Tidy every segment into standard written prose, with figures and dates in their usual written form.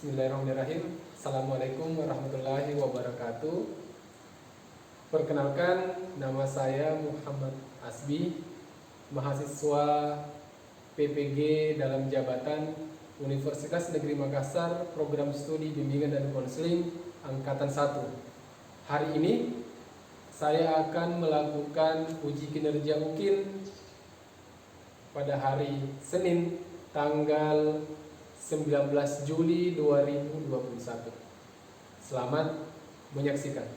Bismillahirrahmanirrahim. Assalamualaikum warahmatullahi wabarakatuh. Perkenalkan, nama saya Muhammad Asbi, mahasiswa PPG dalam jabatan Universitas Negeri Makassar, Program Studi Bimbingan dan Konseling Angkatan 1. Hari ini saya akan melakukan uji kinerja UKIN pada hari Senin tanggal 19 Juli 2021. Selamat menyaksikan.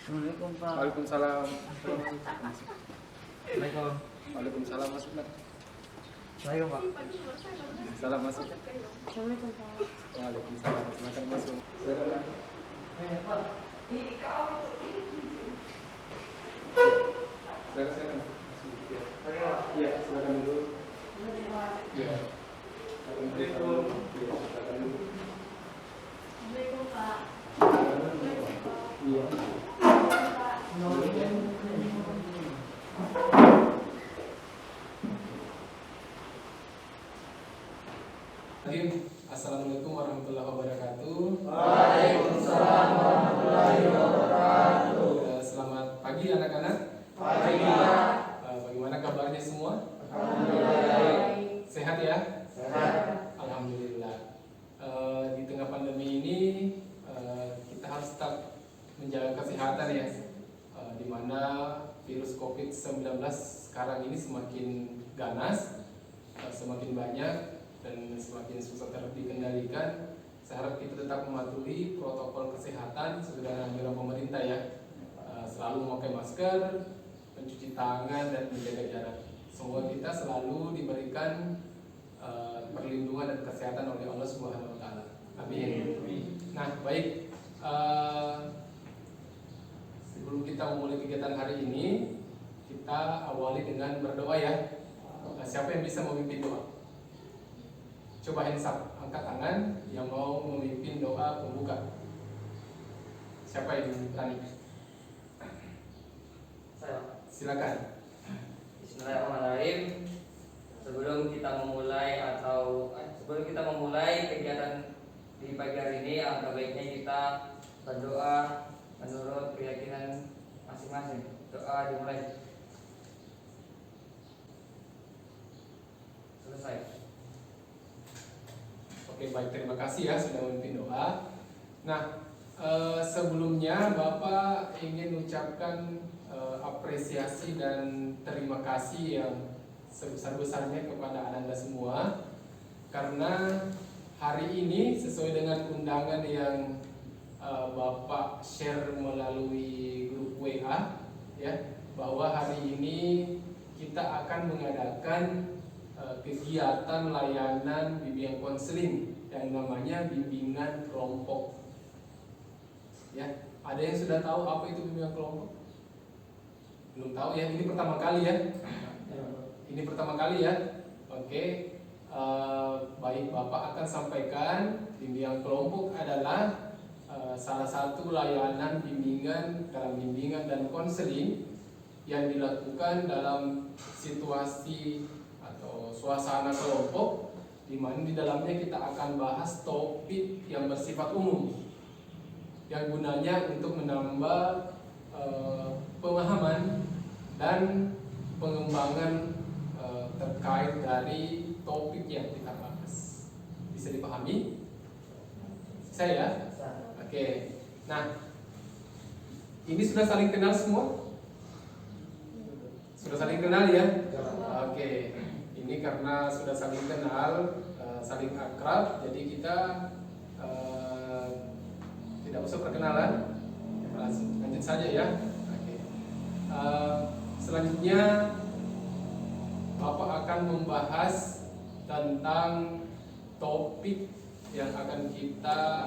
Assalamualaikum Pak. Waalaikumsalam. Assalamualaikum. Waalaikumsalam, masuk Pak. Assalamualaikum Pak. Salam masuk. Assalamualaikum Pak. Waalaikumsalam. Silakan masuk. Silakan. Silakan. Iya, silakan dulu. Iya. Assalamualaikum. Iya, silakan dulu. Assalamualaikum Pak. Iya. Assalamualaikum warahmatullahi wabarakatuh. Waalaikumsalam warahmatullahi wabarakatuh. Selamat pagi anak-anak. Pagi Pak. Bagaimana kabarnya semua? Alhamdulillah. Sehat ya? Sehat. Alhamdulillah. Di tengah pandemi ini kita harus tetap menjaga kesehatan ya. Di mana virus COVID-19 sekarang ini semakin ganas, semakin banyak dan semakin susah dikendalikan. Saya harap kita tetap mematuhi protokol kesehatan sesuai dengan anjuran pemerintah ya. Selalu memakai masker, mencuci tangan dan menjaga jarak. Semoga kita selalu diberikan perlindungan dan kesehatan oleh Allah Subhanahu wa taala. Amin. Nah, baik. Sebelum kita memulai kegiatan hari ini, kita awali dengan berdoa ya. Siapa yang bisa memimpin doa? Coba hands up, angkat tangan yang mau memimpin doa pembuka. Siapa yang berani? Saya. Silakan. Bismillahirrahmanirrahim. Sebelum kita memulai kegiatan di pagi hari ini, alangkah baiknya kita berdoa menurut keyakinan masing-masing. Doa dimulai. Selesai. Oke, baik, terima kasih ya sudah memimpin doa. Nah, sebelumnya Bapak ingin ucapkan apresiasi dan terima kasih yang sebesar-besarnya kepada Anda semua, karena hari ini sesuai dengan undangan yang Bapak share melalui grup WA ya, bahwa hari ini kita akan mengadakan kegiatan layanan bimbingan konseling yang namanya bimbingan kelompok. Ya, ada yang sudah tahu apa itu bimbingan kelompok? Belum tahu ya? Ini pertama kali ya? Ini pertama kali ya? Oke. Baik, Bapak akan sampaikan bimbingan kelompok adalah salah satu layanan bimbingan dalam bimbingan dan konseling yang dilakukan dalam situasi atau suasana kelompok, di mana di dalamnya kita akan bahas topik yang bersifat umum yang gunanya untuk menambah pemahaman dan pengembangan terkait dari topik yang kita bahas. Bisa dipahami? Saya? Oke. Nah, ini sudah saling kenal semua? Sudah saling kenal ya? Oke. Ini karena sudah saling kenal, saling akrab, jadi kita tidak usah perkenalan, lanjut saja ya. Oke. Selanjutnya Bapak akan membahas tentang topik yang akan kita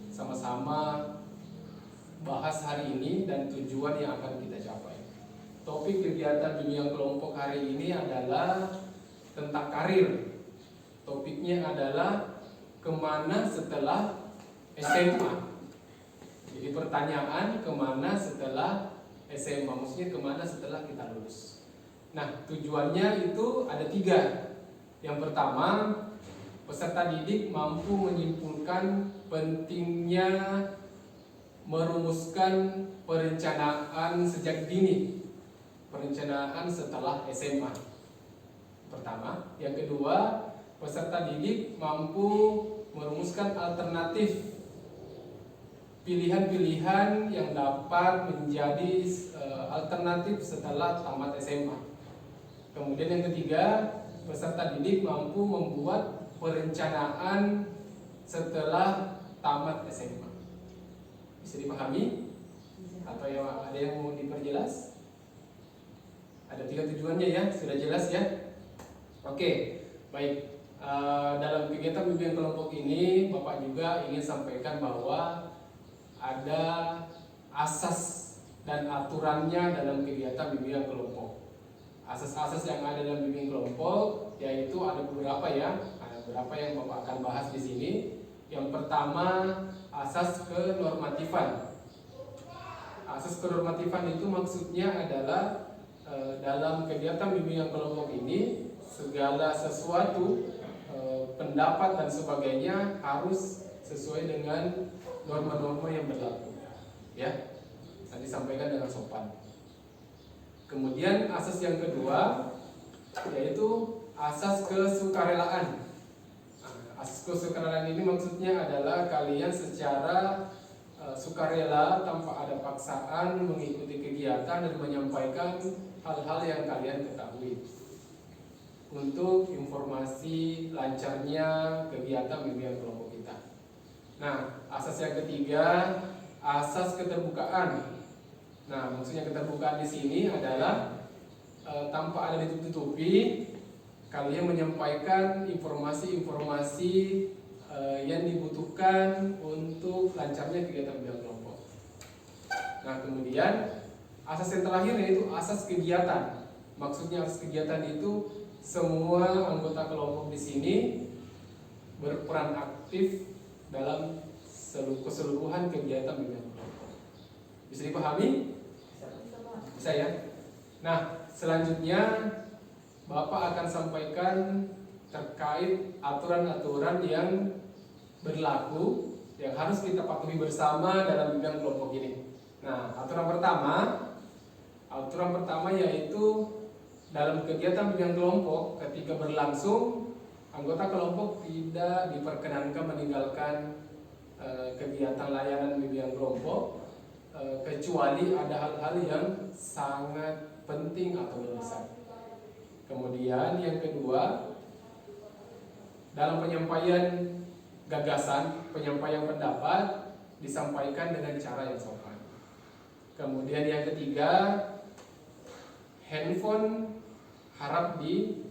sama-sama bahas hari ini dan tujuan yang akan kita capai. Topik kegiatan bimbingan kelompok hari ini adalah tentang karir. Topiknya adalah kemana setelah SMA. Jadi pertanyaan kemana setelah SMA, maksudnya kemana setelah kita lulus. Nah, tujuannya itu ada 3. Yang pertama, peserta didik mampu menyimpulkan pentingnya merumuskan perencanaan sejak dini, perencanaan setelah SMA. Pertama, yang kedua, peserta didik mampu merumuskan alternatif pilihan-pilihan yang dapat menjadi alternatif setelah tamat SMA. Kemudian yang ketiga, peserta didik mampu membuat perencanaan setelah tamat SMA. Bisa dipahami? Atau ada yang mau diperjelas? Ada 3 tujuannya ya, sudah jelas ya? Oke, baik. Dalam kegiatan bimbingan kelompok ini, Bapak juga ingin sampaikan bahwa ada asas dan aturannya dalam kegiatan bimbingan kelompok. Asas-asas yang ada dalam bimbingan kelompok yaitu ada beberapa ya, ada beberapa yang Bapak akan bahas di sini. Yang pertama, asas kenormatifan. Asas kenormatifan itu maksudnya adalah dalam kegiatan bimbingan kelompok ini segala sesuatu, pendapat dan sebagainya harus sesuai dengan norma-norma yang berlaku, ya. Nanti sampaikan dengan sopan. Kemudian asas yang kedua yaitu asas kesukarelaan. Asas kesukarelaan ini maksudnya adalah kalian secara sukarela tanpa ada paksaan mengikuti kegiatan dan menyampaikan hal-hal yang kalian ketahui untuk informasi lancarnya kegiatan bimbingan kelompok kita. Nah, asas yang ketiga, asas keterbukaan. Nah, maksudnya keterbukaan di sini adalah tanpa ada ditutup-tutupi, kalian menyampaikan informasi-informasi yang dibutuhkan untuk lancarnya kegiatan bimbingan kelompok. Nah, kemudian asas yang terakhir yaitu asas kegiatan. Maksudnya asas kegiatan itu semua anggota kelompok di sini berperan aktif dalam keseluruhan kegiatan bimbingan kelompok. Bisa dipahami? Bisa ya? Nah, selanjutnya Bapak akan sampaikan terkait aturan-aturan yang berlaku yang harus kita patuhi bersama dalam bimbingan kelompok ini. Nah, aturan pertama yaitu dalam kegiatan bimbingan kelompok ketika berlangsung, anggota kelompok tidak diperkenankan meninggalkan kegiatan layanan bimbingan kelompok kecuali ada hal-hal yang sangat penting atau mendesak. Kemudian yang kedua, dalam penyampaian gagasan, penyampaian pendapat disampaikan dengan cara yang sopan. Kemudian yang ketiga, handphone harap di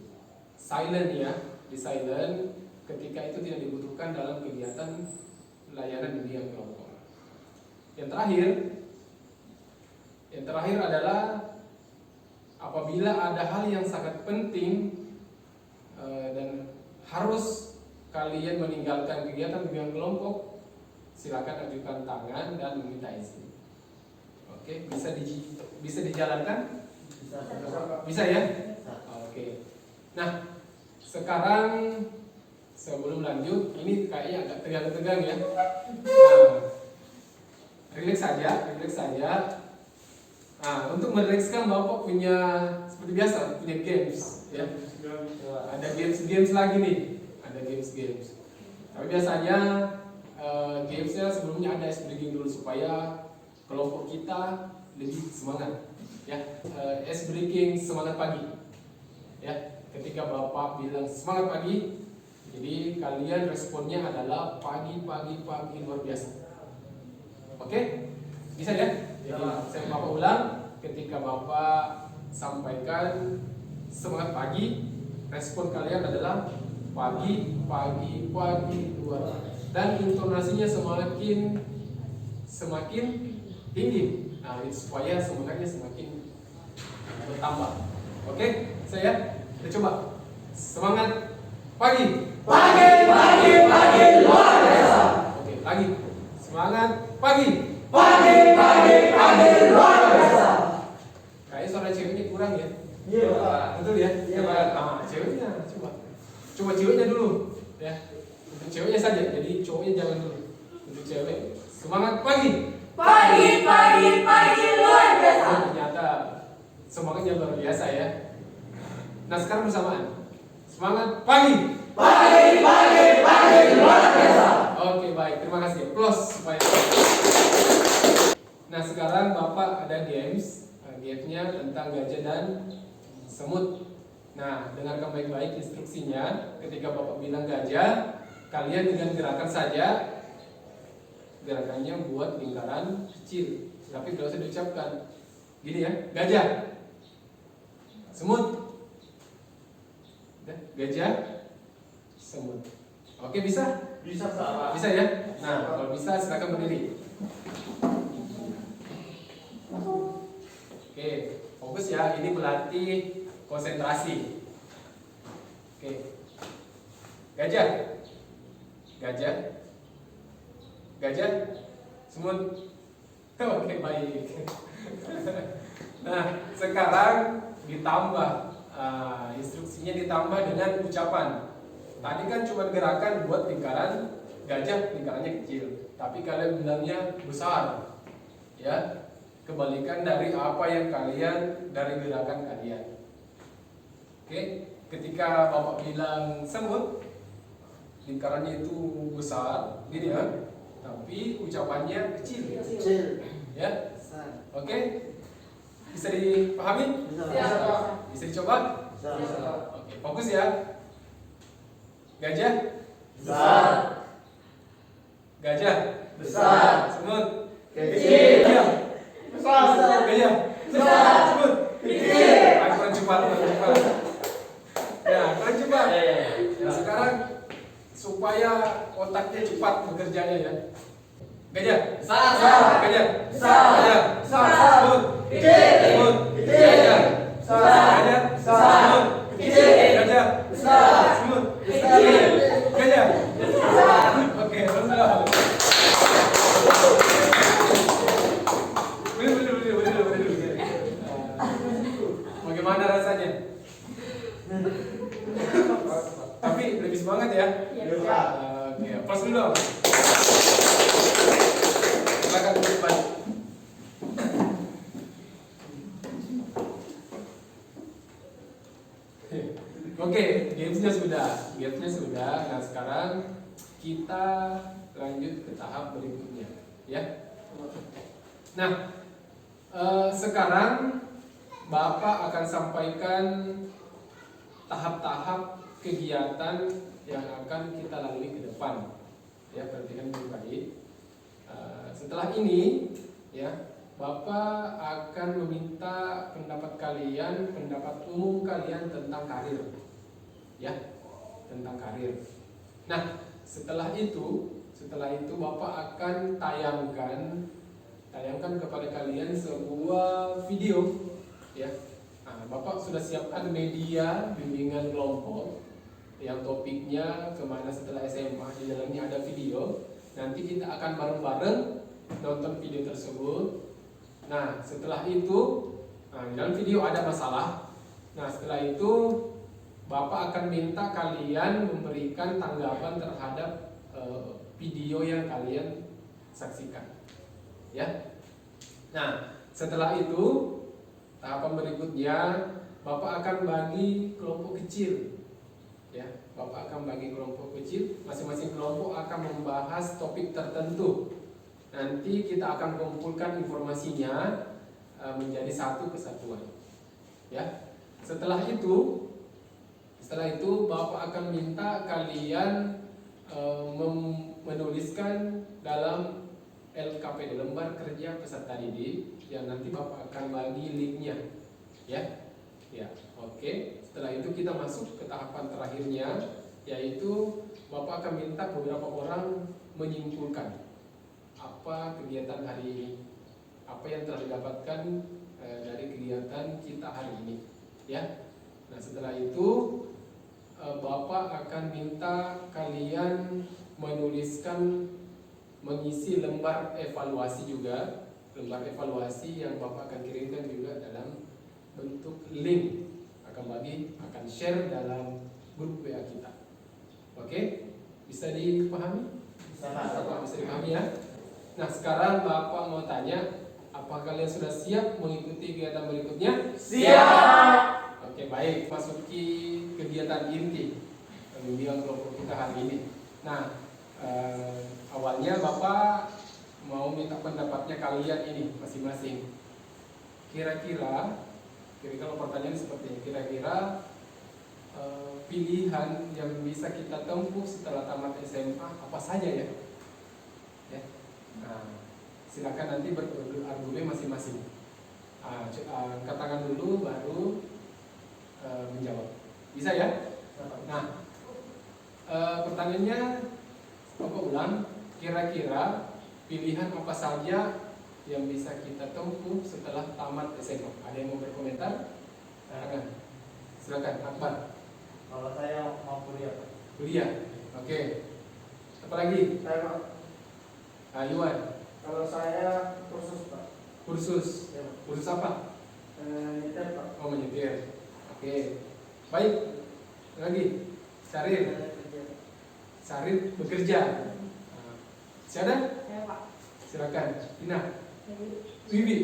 silent ya, di silent ketika itu tidak dibutuhkan dalam kegiatan layanan bimbingan kelompok. Yang terakhir adalah apabila ada hal yang sangat penting dan harus kalian meninggalkan kegiatan bimbingan kelompok, silakan ajukan tangan dan meminta izin. Oke, bisa dijalankan? Bisa ya? Oke. Nah, sekarang sebelum lanjut, ini kayaknya agak tegang-tegang ya. Nah, relax saja. Nah, untuk merilekskan Bapak punya seperti biasa punya games ya. Ada games lagi nih. Ada games. Tapi biasanya gamesnya sebelumnya ada ice breaking dulu supaya kelompok kita lebih semangat. Ya, ice breaking semangat pagi. Ya, ketika Bapak bilang semangat pagi, jadi kalian responnya adalah pagi luar biasa. Oke? Bisa ya? Jadi saya Bapak ulang, ketika Bapak sampaikan semangat pagi, respon kalian adalah pagi luar, dan intonasinya semakin tinggi. Nah, supaya semangatnya semakin bertambah. Oke, kita coba semangat pagi. Pagi, pagi, pagi luar biasa. Oke, pagi. Semangat pagi. Pagi, pagi, pagi luar biasa. Kayaknya suara ceweknya kurang ya. Iya, Pak. Betul ya? Iya, Pak. Nah, ceweknya coba ceweknya dulu ya. Untuk ceweknya saja, jadi cowoknya jangan dulu. Untuk cewek, semangat pagi. Pagi, pagi, pagi luar biasa. Oh, ternyata semangatnya luar biasa ya. Nah, sekarang bersamaan. Semangat pagi. Pagi, pagi, pagi luar biasa. Oke, baik. Terima kasih. Plus supaya. Nah, sekarang Bapak ada games. Gamesnya tentang gajah dan semut. Nah, dengarkan baik-baik instruksinya. Ketika Bapak bilang gajah, kalian dengan gerakan saja. Gerakannya buat lingkaran kecil, tapi tidak usah diucapkan. Gini ya, gajah, semut, gajah, semut. Oke, bisa? Bisa, Pak. Bisa ya? Nah, kalau bisa silakan berdiri. Oke, fokus ya. Ini pelatih konsentrasi. Oke, gajah, gajah, gajah, semut. Oke, baik. Nah, sekarang ditambah instruksinya ditambah dengan ucapan. Tadi kan cuma gerakan buat lingkaran gajah, lingkarannya kecil. Tapi kalian bilangnya besar, ya. Kebalikan dari apa yang kalian dari gerakan kalian. Oke, ketika Bapak bilang semut, lingkarannya itu besar, gini ya. Tapi ucapannya kecil, Kecil. ya. Besar. Oke, bisa dipahami? Bisa, Siap. Bisa dicoba? Bisa. Oke, fokus ya. Gajah, Besar. gajah, Besar. semut, Kecil. gajah, Besar. gajah, Besar. semut, Kecil. Ayo, kurang cepat, kurang cepat. Ya, kurang cepat. Ya, sekarang supaya otaknya cepat bekerjanya ya. Gajah, Besar. gajah, Besar. gajah, Besar. semut, Kecil. semut, Kecil. gajah, Besar. gajah, Besar. semut, Kecil. gajah, Besar. semut, Kecil. gajah. Besar. Oke, selesai. Berdiri. Bagaimana rasanya? Tapi lebih semangat ya. Iya. Oke, pas dulu dong. Silakan depan. Oke, gamesnya sudah. Nah, sekarang kita lanjut ke tahap berikutnya, ya. Nah, sekarang Bapak akan sampaikan tahap-tahap kegiatan yang akan kita lalui ke depan. Ya, perhatikan baik-baik. Setelah ini, ya, Bapak akan meminta pendapat kalian, pendapat umum kalian tentang karir. Ya, tentang karir. Nah, setelah itu Bapak akan tayangkan kepada kalian sebuah video, ya. Nah, Bapak sudah siapkan media bimbingan kelompok yang topiknya kemana setelah SMA, di dalamnya ada video. Nanti kita akan bareng-bareng nonton video tersebut. Nah, setelah itu, di dalam video ada masalah. Nah, setelah itu Bapak akan minta kalian memberikan tanggapan terhadap video yang kalian saksikan, ya. Nah, setelah itu tahapan berikutnya Bapak akan bagi kelompok kecil, ya. Bapak akan bagi kelompok kecil, masing-masing kelompok akan membahas topik tertentu. Nanti kita akan kumpulkan informasinya menjadi satu kesatuan, ya. Setelah itu Bapak akan minta kalian menuliskan dalam LKPD, lembar kerja peserta didik, yang nanti Bapak akan bagi linknya, ya. Ya, oke. Setelah itu kita masuk ke tahapan terakhirnya, yaitu Bapak akan minta beberapa orang menyimpulkan apa kegiatan hari ini, apa yang telah didapatkan dari kegiatan kita hari ini, ya. Nah, setelah itu Bapak akan minta kalian mengisi lembar evaluasi juga. Lembar evaluasi yang Bapak akan kirimkan juga dalam bentuk link. Akan share dalam grup WA kita. Oke? Bisa dipahami? Bisa dipahami ya? Nah, sekarang Bapak mau tanya, apakah kalian sudah siap mengikuti kegiatan berikutnya? Siap. Oke, baik. Masuki kegiatan inti pembimbingan kelompok kita hari ini. Nah, awalnya Bapak mau minta pendapatnya kalian ini masing-masing. Kira-kira kalau pertanyaan seperti ini, kira-kira pilihan yang bisa kita tempuh setelah tamat SMA apa saja ya? Ya. Nah, silakan nanti berargumen masing-masing. Angkat tangan dulu baru menjawab. Bisa ya? Nah, pertanyaannya Bapak ulang. Kira-kira pilihan apa saja yang bisa kita tempuh setelah tamat SMA? Ada yang mau berkomentar? Silakan, Akbar. Kalau saya mau kuliah, Pak. Kuliah. Oke. Apa lagi? Saya Pak. Iwan. Kalau saya kursus, Pak. Kursus. Ya, Pak. Kursus apa? Nyetir, Pak. Oh, menyetir. Oke. Baik. Lagi. Syarif. Saya kerja. Syarif bekerja. Siapa? Saya Pak. Silakan. Ina. Jadi Wiwi.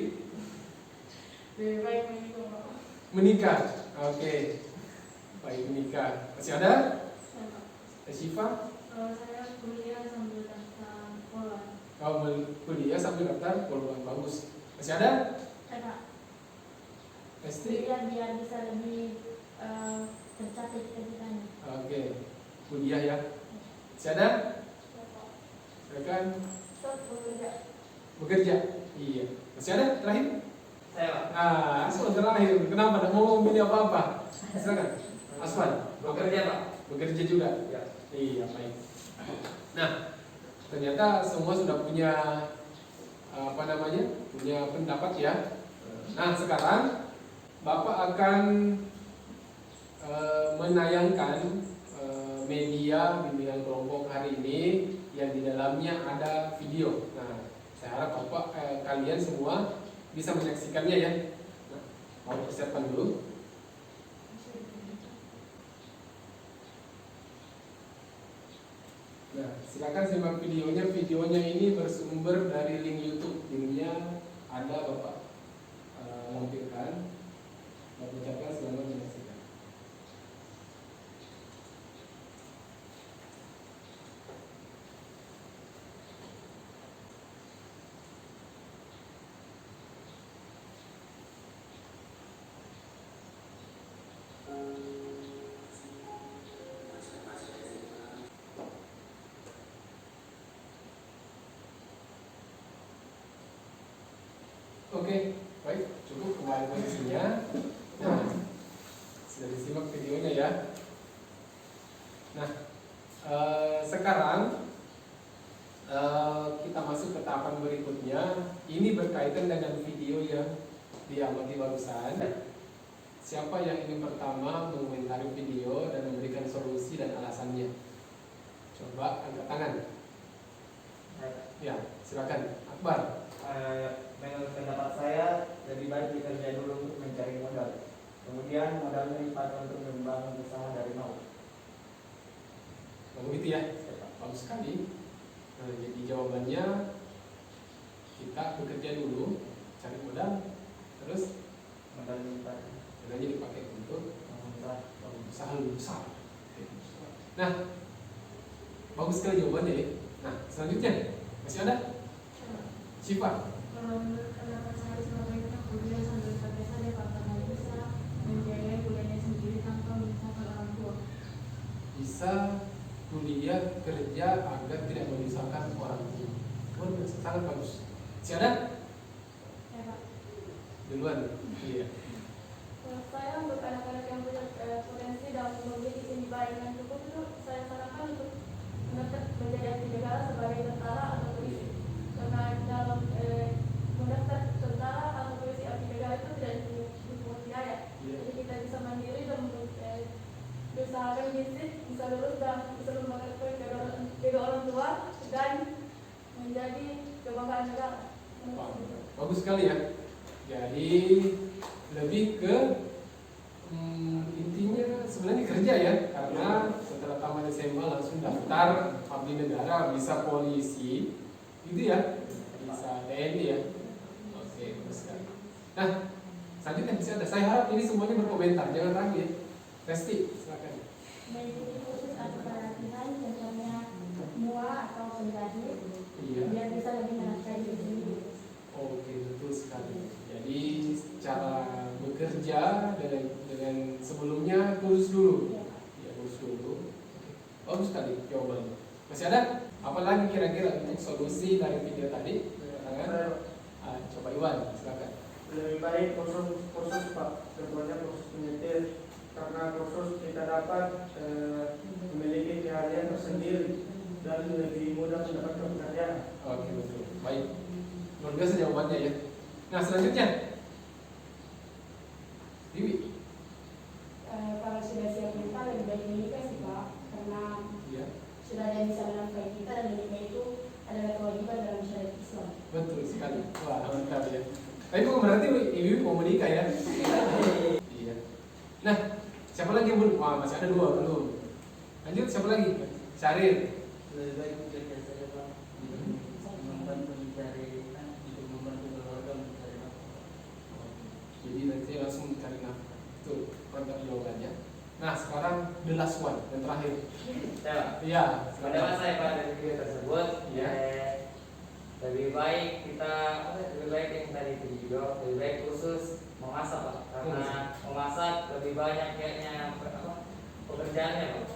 lebih baik menikah Pak. Menikah. Oke. Baik, menikah. Masih ada? Saya Pak. Syifa. Kalau saya kuliah sambil daftar sekolah. Kau kuliah sambil daftar peluang bagus. Masih ada? Saya Pak. Esti. Kuliah biar bisa lebih tercapai cita-citanya. Oke. Kuliah ya. Masih ada? Saya Pak. Silakan. Stop bekerja. Bekerja. Iya. Masih ada? Terakhir? Saya Pak. Nah, soal terakhir. Kenapa? Tidak mau memilih apa-apa. Silakan. Aswan. Bekerja Pak. Bekerja juga. Ya. Iya, baik. Nah, ternyata semua sudah punya punya pendapat ya. Nah, sekarang Bapak akan menayangkan media bimbingan kelompok hari ini yang di dalamnya ada video. Nah, saya harap Bapak kalian semua bisa menyaksikannya ya. Nah, mau persiapkan dulu. Nah, silakan simak videonya. Videonya ini bersumber dari link YouTube. Linknya ada, Bapak lampirkan. Bapak ucapkan selamat menyaksikan. Oke, baik, cukup kembali posisinya. Nah, sudah disimak videonya ya. Nah, sekarang kita masuk ke tahapan berikutnya. Ini berkaitan dengan video yang diamati barusan. Siapa yang ingin pertama mengomentari video dan memberikan solusi dan alasannya? Coba angkat tangan. Ya, silakan. Akbar. Menurut pendapat saya, lebih baik bekerja dulu untuk mencari modal. Kemudian modalnya dipakai untuk membangun usaha dari nol. Begitu ya, bagus sekali. Nah, jadi jawabannya kita bekerja dulu, cari modal, terus modalnya dipakai untuk usaha lebih besar. Nah, bagus sekali jawabannya ya. Nah, selanjutnya masih ada? Syifa. Kalau menurut pendapat saya selama itu kuliah sambil kerja saja Pak, karena bisa membiayai kuliahnya sendiri tanpa menyusahkan orang tua. Bisa kuliah kerja agar tidak menyusahkan orang tua. Luar biasa, sangat bagus. Masih ada? Ya Pak. Duluan. Iya. Menurut saya untuk anak-anak yang punya potensi dalam memiliki tinggi baik dan cukup itu saya sarankan untuk menjadi abdi negara sebagai tentara atau polisi. Karena dalam mendaftar tentara atau polisi abdi negara itu tidak dipungut biaya. Iya. Jadi kita bisa mandiri dan berusahakan fisik, bisa lulus dan bisa membanggakan kedua orang tua dan menjadi kebanggaan negara. Bagus sekali ya. Jadi lebih ke intinya sebenarnya kerja ya, karena setelah tamat SMA langsung daftar abdi negara, bisa polisi, gitu ya, bisa TNI ya. Oke, bagus sekali. Nah, selanjutnya masih ada. Saya harap ini semuanya berkomentar, jangan ragu ya. Resti, silakan. Mengikuti kursus atau pelatihan contohnya MUA atau menjadi Iya. biar bisa lebih menafkahi diri sendiri. Oke, betul sekali. Jadi cara bekerja dengan sebelumnya kursus dulu. Ya, kursus dulu. Bagus sekali jawabannya. Masih ada? Apalagi kira-kira untuk solusi dari video tadi? Coba Iwan, silakan. Lebih baik kursus Pak, contohnya kursus penyetir, karena kursus kita dapat memiliki keahlian tersendiri dan lebih mudah mendapatkan pekerjaan. Oke, betul. Baik. Luar biasa jawabannya ya. Nah, selanjutnya. Dewi. Kalau sudah siap menikah lebih baik menikah sih Pak, karena Iya. sudah ada yang bisa menafkahi kita dan menikah itu adalah kewajiban dalam syariat Islam. Betul sekali. Wah, mantap ya. Tapi bukan berarti Ibu mau menikah ya? Iya. Nah, siapa lagi yang belum? Wah, masih ada 2 belum. Lanjut, siapa lagi? Syaril. Lebih baik bekerja saja Pak, membantu mencari untuk membantu keluarga mencari nafkah. Jadi nanti langsung mencari nafkah. Betul, mantap jawabannya. Nah, sekarang the last one, yang terakhir. Ya, Iya. pada masa yang pada video tersebut, Iya. lebih baik lebih baik yang tadi itu juga, lebih baik kursus memasak Pak, karena memasak lebih banyak kayaknya pekerjaannya Pak.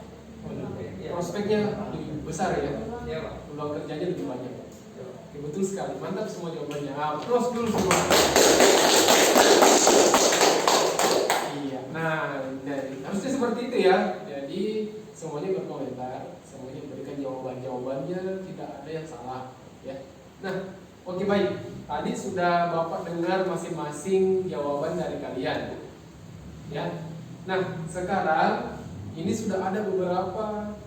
Iya. Prospeknya lebih besar ya. Iya Pak. Peluang kerjanya lebih banyak. Iya, Pak. Oke, betul sekali. Mantap semua jawabannya. Applause dulu semua. Iya. Nah, harusnya seperti itu ya. Jadi semuanya berkomentar, semuanya memberikan jawabannya, tidak ada yang salah ya. Nah, oke baik. Tadi sudah Bapak dengar masing-masing jawaban dari kalian. Ya. Nah, sekarang ini sudah ada beberapa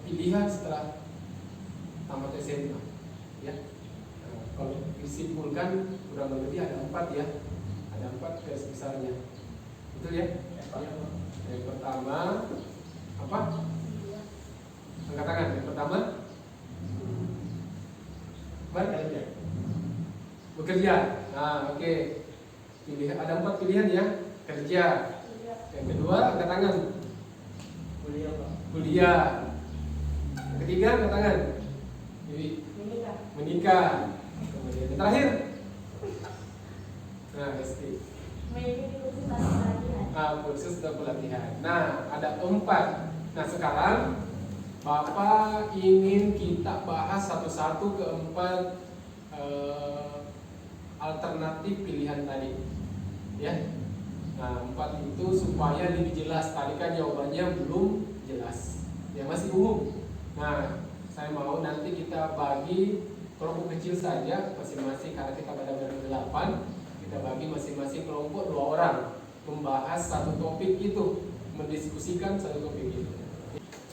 pilihan setelah tamat SMA. Ya. Nah, kalau disimpulkan kurang lebih ada 4 ya. Ada 4 garis besarnya. Betul ya? Yang pertama apa? Angkat tangan. Yang pertama bekerja. Nah, oke. Pilihan ada 4 pilihan ya. Kerja. Yang kedua angkat tangan. Kuliah Pak. Kuliah. Yang ketiga angkat tangan. Jadi menikah. Kemudian yang terakhir. Nah, Esti. Mengikuti kursus atau pelatihan. Kursus dan pelatihan. Nah, ada 4. Nah, sekarang Bapak ingin kita bahas satu-satu keempat alternatif pilihan tadi. Ya. Nah, 4 itu supaya lebih jelas. Tadi kan jawabannya belum jelas. Ya, masih umum. Nah, saya mau nanti kita bagi kelompok kecil saja masing-masing, karena kita pada ber-8. Kita bagi masing-masing kelompok 2 orang membahas satu topik itu, mendiskusikan satu topik itu.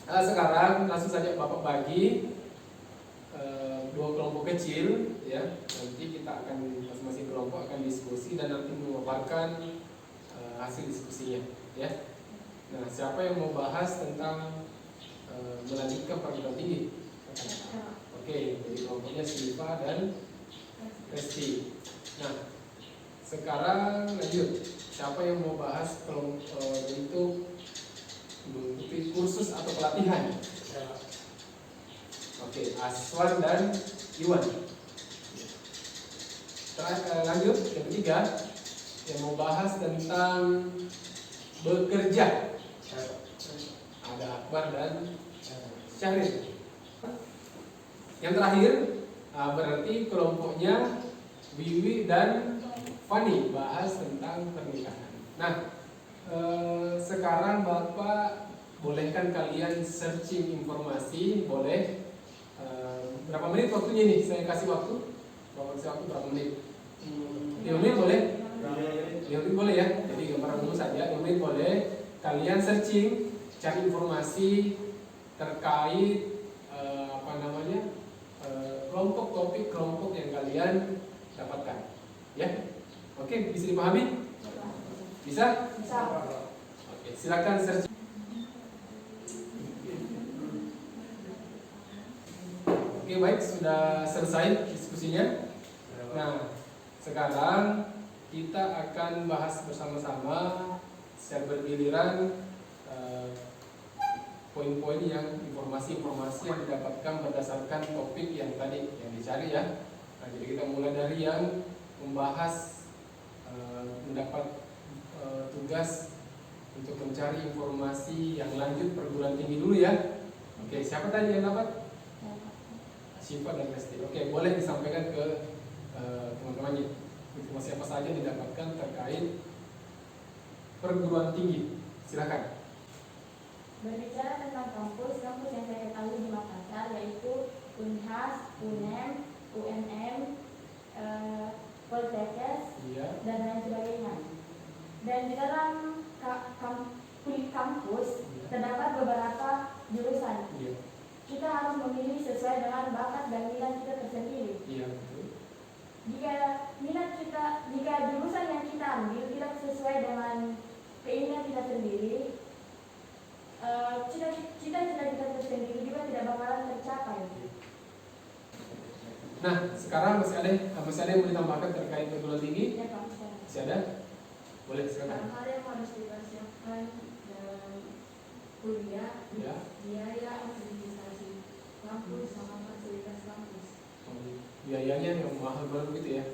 Nah, sekarang langsung saja Bapak bagi 2 kelompok kecil ya. Nanti kita akan masing-masing kelompok akan diskusi dan nanti memaparkan hasil diskusinya ya. Nah, siapa yang mau bahas tentang melanjutkan perguruan tinggi? Oke, jadi kelompoknya Silva dan Resti. Nah, sekarang lanjut. Siapa yang mau bahas untuk mengikuti kursus atau pelatihan? Oke, Aswan dan Iwan. Lanjut, yang ketiga yang mau bahas tentang bekerja. Ada Akbar dan Syahril. Yang terakhir berarti kelompoknya Wiwi dan Fani bahas tentang pernikahan. Nah, sekarang Bapak bolehkan kalian searching informasi, boleh. Berapa menit waktunya nih? Saya kasih waktu. Bapak kasih waktu berapa menit? 5 menit boleh? 5 menit boleh ya. Jadi gambaran dulu saja. 5 menit boleh. Kalian searching cari informasi terkait kelompok topik kelompok yang kalian dapatkan. Ya, oke, bisa dipahami? Bisa? Bisa. Oke, silakan search. Oke, baik, sudah selesai diskusinya. Nah, sekarang kita akan bahas bersama-sama secara bergiliran poin-poin yang informasi-informasi yang didapatkan berdasarkan topik yang tadi yang dicari ya. Nah, jadi kita mulai dari yang membahas mendapat tugas untuk mencari informasi yang lanjut perguruan tinggi dulu ya. Oke, siapa tadi yang dapat? Syifa dan Resti. Oke, boleh disampaikan ke teman-temannya informasi apa saja yang didapatkan terkait perguruan tinggi. Silakan. Berbicara tentang kampus yang saya ketahui di Makassar yaitu Unhas, UNEM, UNM, Poltekkes, Iya. dan lain sebagainya. Dan di dalam kampus terdapat beberapa jurusan. Iya. Kita harus memilih sesuai dengan bakat dan minat kita tersendiri. Iya, betul. Jika jurusan yang kita ambil tidak sesuai dengan keinginan kita sendiri, cita-cita kita tersendiri juga tidak bakalan tercapai. Nah, sekarang masih ada yang mau ditambahkan terkait perguruan tinggi? Ya, Pak. Masih ada? Boleh, silakan. Hal yang harus dipersiapkan dalam kuliah, Ya. biaya administrasi kampus sama fasilitas kampus. Biayanya yang mahal banget gitu ya.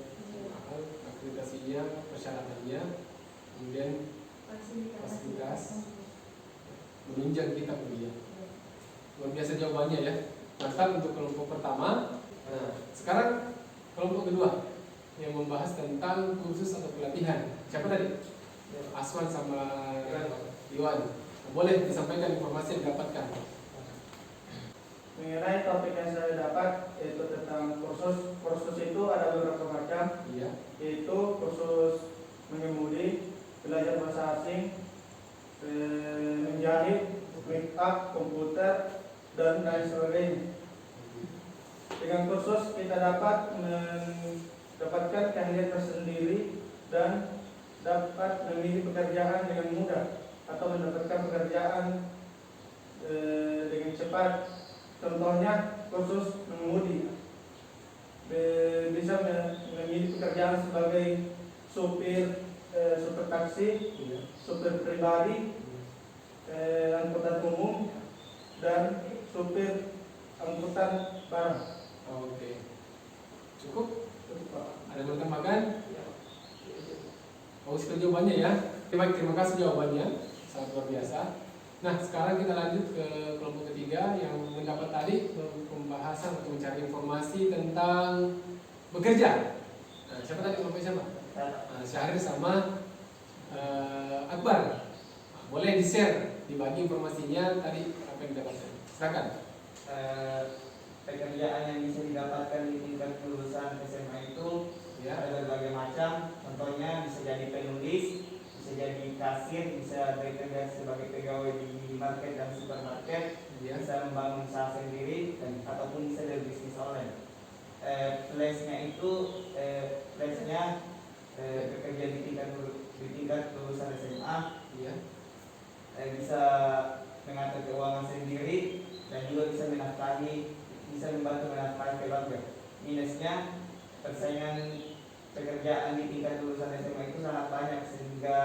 Mahal, akreditasinya, persyaratannya, kemudian fasilitas. Menunjang kita kuliah. Luar biasa jawabannya ya. Mantap untuk kelompok pertama. Nah, sekarang kelompok kedua yang membahas tentang kursus atau pelatihan. Siapa tadi? Aswan sama Iwan. Boleh disampaikan informasi yang didapatkan. Mengenai topik yang saya dapat yaitu tentang kursus. Kursus itu ada beberapa macam, Iya. yaitu kursus mengemudi, belajar bahasa asing, menjahit, make up, komputer, dan lain sebagainya. Dengan kursus kita dapat mendapatkan keahlian tersendiri dan dapat memilih pekerjaan dengan mudah atau mendapatkan pekerjaan dengan cepat. Contohnya kursus mengemudi, bisa memilih pekerjaan sebagai supir taksi, supir pribadi, angkutan umum, dan supir angkutan barang. Oke. Cukup? Ada yang mau ditambahkan? Oh, itu jawabannya ya. Baik, terima kasih jawabannya. Sangat luar biasa. Nah, sekarang kita lanjut ke kelompok ketiga yang mendapat tadi pembahasan untuk mencari informasi tentang bekerja. Nah, siapa tadi kelompok siapa? Syahrir sama Akbar. Nah, boleh di-share, dibagi informasinya tadi apa yang didapatkan. Silakan. Pekerjaan yang bisa didapatkan di tingkat lulusan SMA itu Ya. ada berbagai macam. Contohnya bisa jadi penulis, bisa jadi kasir, bisa bekerja sebagai pegawai di minimarket dan supermarket, Ya. bisa membangun usaha sendiri dan ataupun bisa berbisnis online. Lesnya bekerja di tingkat lulusan SMA, Ya. bisa mengatur keuangan sendiri dan juga bisa membantu menafkahi keluarga. Minusnya persaingan pekerjaan di tingkat lulusan SMA itu sangat banyak sehingga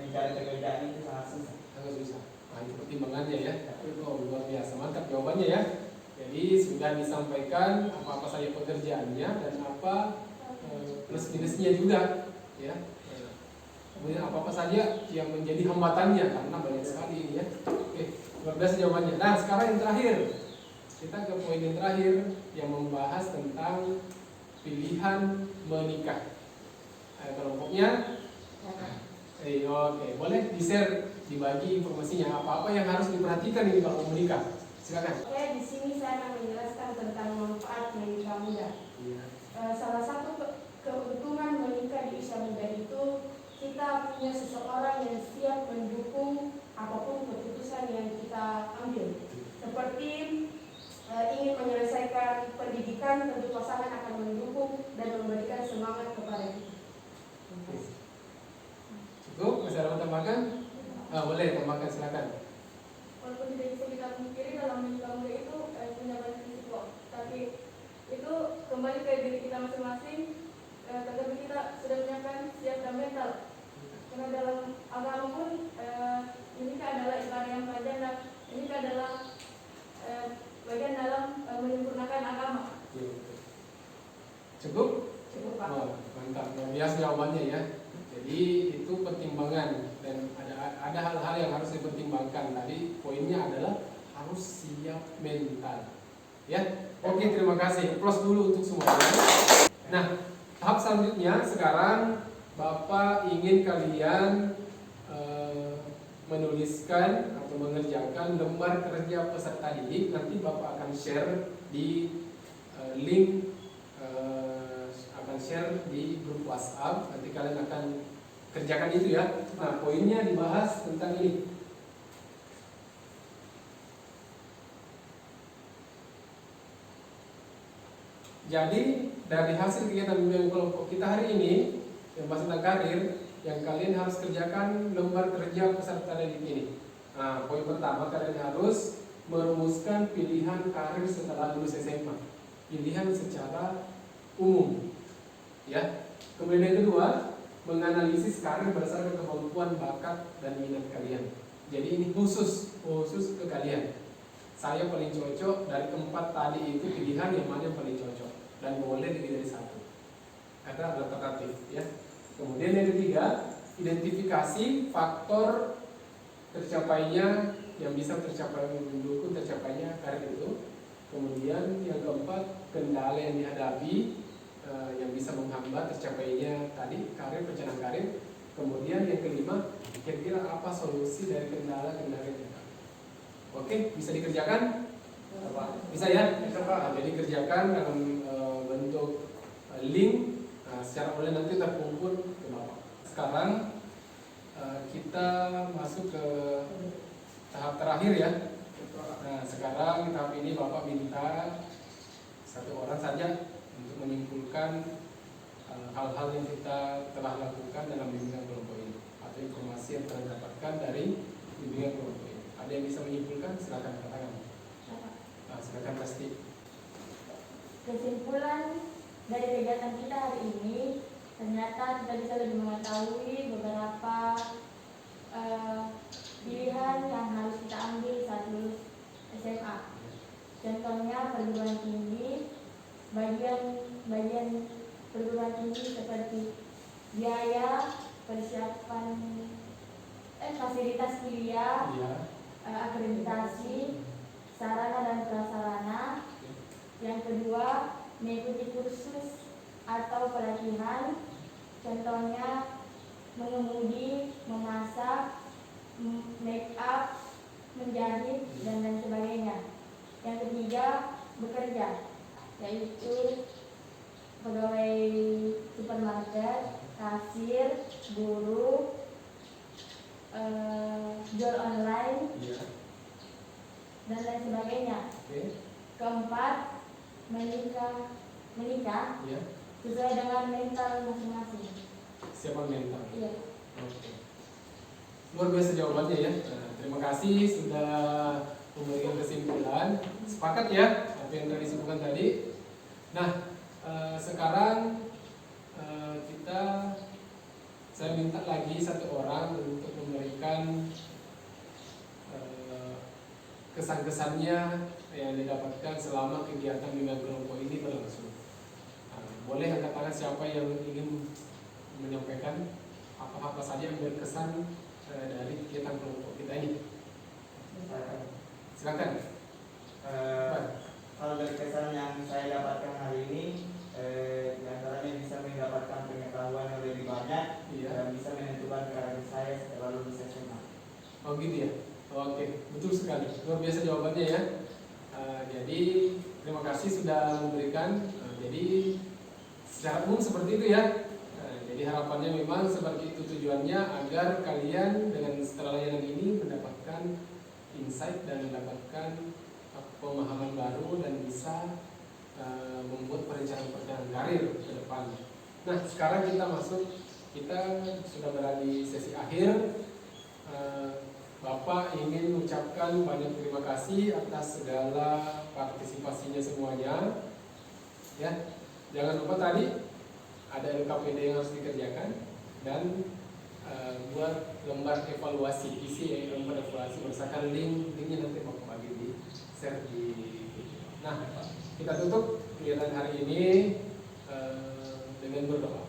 mencari pekerjaan itu sangat susah. Sangat susah. Nah, itu pertimbangannya ya. Oh, luar biasa, mantap jawabannya ya. Jadi sudah disampaikan apa-apa saja pekerjaannya dan apa plus minusnya juga, ya. Kemudian apa-apa saja yang menjadi hambatannya karena banyak sekali ini ya. Oke, luar biasa jawabannya. Nah, sekarang yang terakhir. Kita ke poin yang terakhir yang membahas tentang pilihan menikah. Kelompoknya oke, boleh di-share, dibagi informasinya apa-apa yang harus diperhatikan ini kalau mau menikah. Silakan. Oke, di sini saya akan menjelaskan tentang manfaat menikah muda. Iya. Salah satu keuntungan menikah di usia muda itu kita punya seseorang yang siap mendukung apapun keputusan tambahkan? Boleh tambahkan, silakan. Walaupun tidak bisa kita pungkiri dalam menikah muda itu punya banyak risiko, tapi itu kembali ke diri kita masing-masing, tetapi kita sudah menyiapkan siap dan mental. Karena dalam agama pun menikah adalah ibadah yang panjang dan menikah adalah bagian dalam menyempurnakan agama. Cukup? Cukup Pak. Oh, mantap, luar biasa jawabannya ya. Jadi itu pertimbangan dan ada hal-hal yang harus dipertimbangkan. Tadi poinnya adalah harus siap mental. Ya, oke, terima kasih. Applause dulu untuk semuanya. Nah, tahap selanjutnya sekarang Bapak ingin kalian menuliskan atau mengerjakan lembar kerja peserta didik. Nanti Bapak akan share di link, akan share di grup WhatsApp. Nanti kalian akan kerjakan itu ya. Nah, poinnya dibahas tentang ini. Jadi dari hasil kegiatan bimbingan kelompok kita hari ini yang bahas tentang karir, yang kalian harus kerjakan lembar kerja peserta didik ini. Nah, poin pertama, kalian harus merumuskan pilihan karir setelah lulus SMA, pilihan secara umum, ya. Kemudian yang kedua, menganalisis karir berdasarkan kemampuan, bakat, dan minat kalian. Jadi ini khusus ke kalian. Saya paling cocok dari 4 tadi itu, pilihan yang mana yang paling cocok, dan boleh lebih dari 1. Ada alternatif, ya. Kemudian yang ketiga, identifikasi faktor tercapainya yang bisa mendukung tercapainya karir itu. Kemudian yang keempat, kendala yang dihadapi yang bisa menghambat tercapainya tadi karir, perencanaan karir. Kemudian yang kelima, kira-kira apa solusi dari kendala-kendala itu. Oke, bisa dikerjakan? Bisa ya? Nah, jadi kerjakan dalam bentuk link. Secara online nanti terkumpul ke Bapak. Sekarang kita masuk ke tahap terakhir ya. Nah, sekarang tahap ini Bapak minta 1 orang saja untuk menyimpulkan hal-hal yang kita telah lakukan dalam bimbingan kelompok ini, atau informasi yang telah dapatkan dari bimbingan kelompok ini. Ada yang bisa menyimpulkan? Silakan katakan. Silakan pasti. Kesimpulan dari kegiatan kita hari ini, ternyata kita bisa lebih mengetahui beberapa pilihan yang harus kita ambil saat lulus SMA. Contohnya perguruan tinggi, bagian perguruan tinggi seperti biaya, persiapan, fasilitas kuliah, akreditasi, sarana dan prasarana. Yang kedua, mengikuti kursus atau pelatihan, contohnya mengemudi, memasak, make up, menjahit, dan lain sebagainya. Yang ketiga, bekerja, yaitu pegawai supermarket, kasir, guru, jual online, dan lain sebagainya. Keempat, menikah sesuai dengan mental masing-masing. Siapa mental? Iya. Oke. Luar biasa jawabannya ya. Terima kasih sudah memberikan kesimpulan. Sepakat ya apa yang telah disebutkan tadi. Nah, sekarang saya minta lagi 1 orang untuk memberikan kesan-kesannya yang didapatkan selama kegiatan bimbingan kelompok ini berlangsung. Boleh angkat tangan siapa yang ingin menyampaikan apa-apa saja yang berkesan dari kegiatan kelompok kita ini. Silakan. Hal berkesan yang saya dapatkan hari ini, diantaranya bisa mendapatkan pengetahuan yang lebih banyak, dan bisa menentukan karir saya setelah lulus SMA. Oh gitu ya. Oke, betul sekali. Luar biasa jawabannya ya. Jadi terima kasih sudah memberikan. Jadi secara umum seperti itu ya. Jadi harapannya memang seperti itu, tujuannya agar kalian dengan setelah layanan ini mendapatkan insight dan mendapatkan pemahaman baru dan bisa membuat perencanaan karir ke depan. Nah, sekarang kita sudah berada di sesi akhir. Bapak ingin mengucapkan banyak terima kasih atas segala partisipasinya semuanya. Ya, jangan lupa tadi ada LKPD yang harus dikerjakan dan buat lembar evaluasi, isi lembar evaluasi berdasarkan linknya nanti Bapak bagi di share di. Nah, kita tutup kegiatan hari ini dengan berdoa.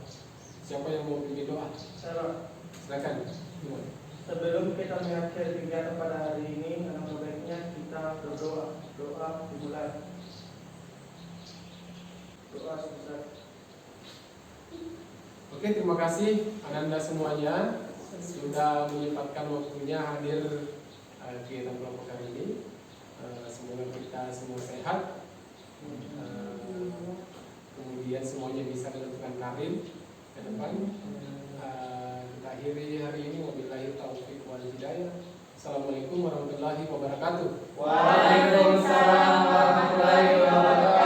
Siapa yang mau pimpin doa? Silakan. Sebelum kita mengakhiri kegiatan pada hari ini, alangkah baiknya kita berdoa. Doa dimulai. Doa selesai. Oke, terima kasih Anda semuanya sudah menyempatkan waktunya hadir kegiatan kelompok hari ini. Semoga kita semua sehat, kemudian semuanya bisa menentukan karir ke depan. Kita akhiri hari ini, wabillahi taufiq wal hidayah. Assalamualaikum warahmatullahi wabarakatuh. Waalaikumsalam warahmatullahi wabarakatuh.